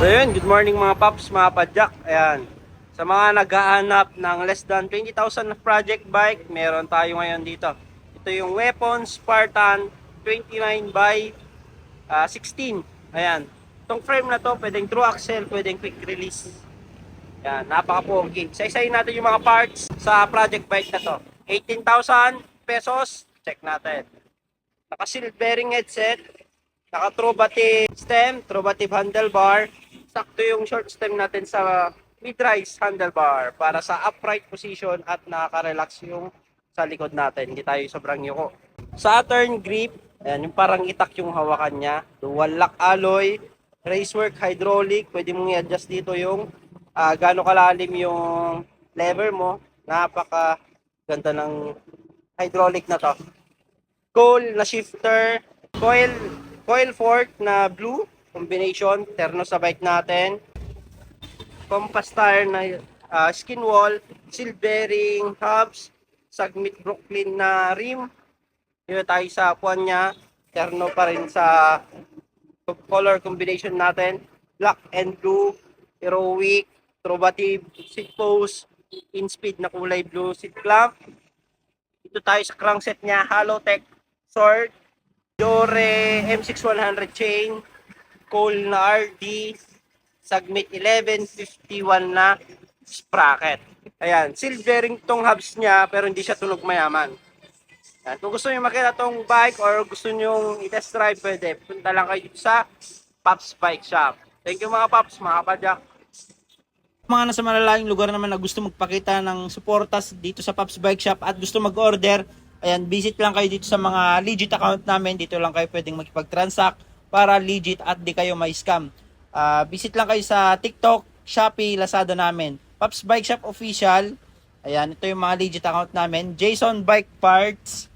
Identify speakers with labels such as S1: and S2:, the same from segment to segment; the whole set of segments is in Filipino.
S1: So yun, good morning mga paps, mga padyak. Ayan. Sa mga naghahanap ng less than 20,000 na project bike, meron tayo ngayon dito. Ito yung Weapon Spartan 29 by 16. Ayan. Itong frame na to, pwedeng through axle, pwedeng quick release. Ayan, napaka-pogi. Isa-isayin natin yung mga parts sa project bike na to. 18,000 pesos. Check natin. Naka-sealed bearing headset. Naka-Trobati stem, Trobati handlebar. Sakto yung short stem natin sa mid-rise handlebar para sa upright position at nakaka-relax yung sa likod natin. Hindi tayo sobrang yuko. Saturn grip, ayan, yung parang itak yung hawakan niya. Dual lock alloy, racework hydraulic. Pwede mong i-adjust dito yung gaano kalalim yung lever mo. Napaka ganda ng hydraulic na to. Goal na shifter, coil fork na blue combination, terno sa bike natin. Compass tire na skin wall, seal bearing, hubs, Sagmit Brooklyn na rim. Dito tayo sa puwan niya, terno pa rin sa color combination natin. Black and blue, heroic, Trobati seat post, in speed na kulay blue seat clamp. Dito tayo sa crankset niya, Halotech sword, Jore M6100 chain, Cole na RD, Sagmit 1151 na sprocket. Ayan, seal bearing tong hubs niya pero hindi siya tunog mayaman. Ayan, kung gusto niyo makita tong bike or gusto niyo i-test drive, pwede. Punta lang kayo sa Pops Bike Shop. Thank you mga Pops, mga kapadyak.
S2: Mga nasa malalayong lugar naman na gusto magpakita ng suportas dito sa Pops Bike Shop at gusto mag-order, ayan, visit lang kayo dito sa mga legit account namin. Dito lang kayo pwedeng makipag-transact para legit at di kayo may scam. Visit lang kayo sa TikTok, Shopee, Lazada namin. Pops Bike Shop Official. Ayan, ito yung mga legit account namin. Jason Bike Parts,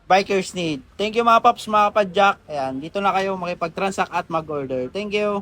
S2: Bikers Need. Thank you mga Pops, mga kapadyak. Ayan, dito na kayo makipag-transact at mag-order. Thank you.